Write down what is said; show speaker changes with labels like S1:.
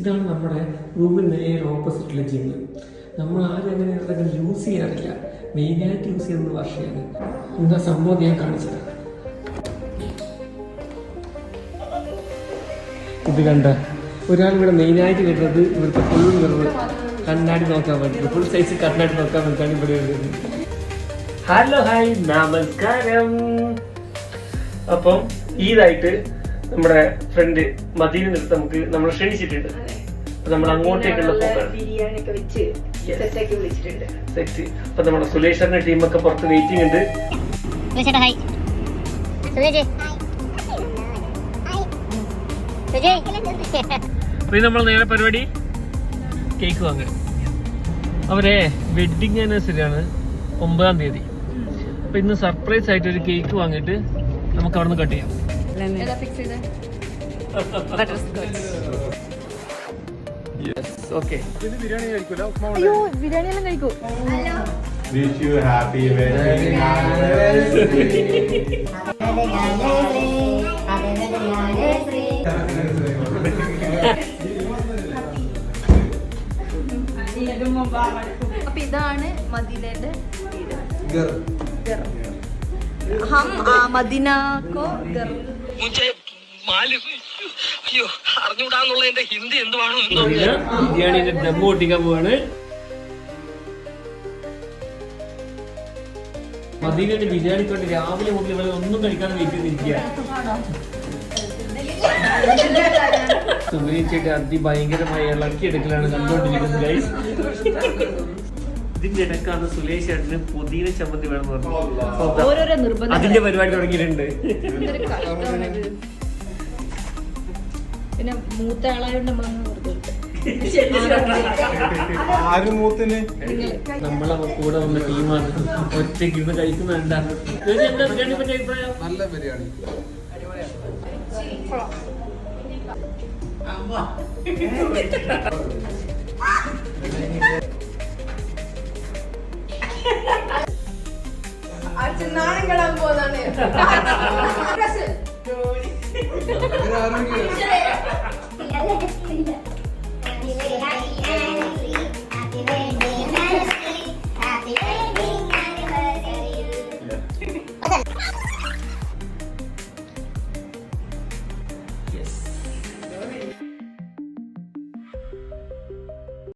S1: ഇതാണ് നമ്മുടെ റൂമിൽ നേരെ ഓപ്പോസിറ്റുള്ള ജിമ്മ്. നമ്മൾ ആരും അങ്ങനെ അതൊക്കെ യൂസ് ചെയ്യാറില്ല. മെയിനായിട്ട് യൂസ് ചെയ്യുന്നത് വർഷയാണ്. എന്താ സംഭവം ഞാൻ കാണിച്ചത്. ഇത് കണ്ട ഒരാളിവിടെ മെയിനായിട്ട് വരുന്നത് ഇവിടുത്തെ ഫുൾ വരുന്നത് കണ്ണാടി നോക്കാൻ വേണ്ടി, ഫുൾ സൈസ് കണ്ണാടി നോക്കാൻ വേണ്ടിയിട്ടാണ് ഇവിടെ വരുന്നത്. ഹലോ ഹായ് നമസ്കാരം. അപ്പം ഈദായിട്ട് നമ്മുടെ ഫ്രണ്ട് മദീന അടുത്ത് നമുക്ക് നമ്മൾ ക്ഷണിച്ചിട്ടുണ്ട്. നമ്മൾ അങ്ങോട്ടേക്കുള്ള സെറ്റ്. അപ്പൊ നമ്മുടെ സുലേഷറിന്റെ ടീമൊക്കെ പുറത്ത് വെയിറ്റിംഗ് ഉണ്ട്. അപ്പൊ നമ്മൾ നേരെ പരിപാടി കേക്ക് വാങ്ങാൻ. അവരെ വെഡിങ് ആനിവേഴ്സറി ആണ് 9-ാം തീയതി. അപ്പൊ ഇന്ന് സർപ്രൈസ് ആയിട്ട് ഒരു കേക്ക് വാങ്ങിയിട്ട് നമുക്ക് അവിടെ നിന്ന് കട്ട് ചെയ്യാം. ബിരിയാണി കഴിക്കൂലോ?
S2: അയ്യോ ബിരിയാണി എല്ലാം കഴിക്കൂ.
S3: Wish you happy wedding anniversary.
S2: അപ്പൊ ഇതാണ് മദീനയുടെ ഹം മദീന കോ ഗർ.
S1: അറിഞ്ഞൂടാന്നുള്ളതിന്റെ ഹിന്ദി എന്തുവാണോ ബിരിയാണിന്റെ ദം പൊട്ടിക്കാൻ പോവാണ്. മദീനയുടെ ബിരിയാണി കൊണ്ട് രാവിലെ മുതൽ ഇവിടെ ഒന്നും കഴിക്കാതെ വെയിറ്റ് ചെയ്തിരിക്കുക. സുഖിച്ചിട്ട് അതിഭയങ്കരമായി ഇളക്കിയെടുക്കലാണ് കണ്ടുകൊണ്ടിരിക്കുന്നത് ഗൈസ്. ഇതിന്റെ ഇടക്കാണ് സുലേഷ് ചേട്ടന് പുതിയ ചമ്മന്തി വേണം പറഞ്ഞു. അതിന്റെ പരിപാടി തുടങ്ങിയിട്ടുണ്ട്.
S2: പിന്നെ മൂത്ത ആളായോണ്ട്
S1: നമ്മളെ കൂടെ വന്ന ടീമാണ്. ഒറ്റയ്ക്ക് ഇരുന്ന് കഴിക്കുന്നുണ്ടാ. ബിരിയാണി പറ്റി അഭിപ്രായം?
S3: നല്ല ബിരിയാണി.
S2: നാണങ്ങളാൻ പോകുന്നതാണ്.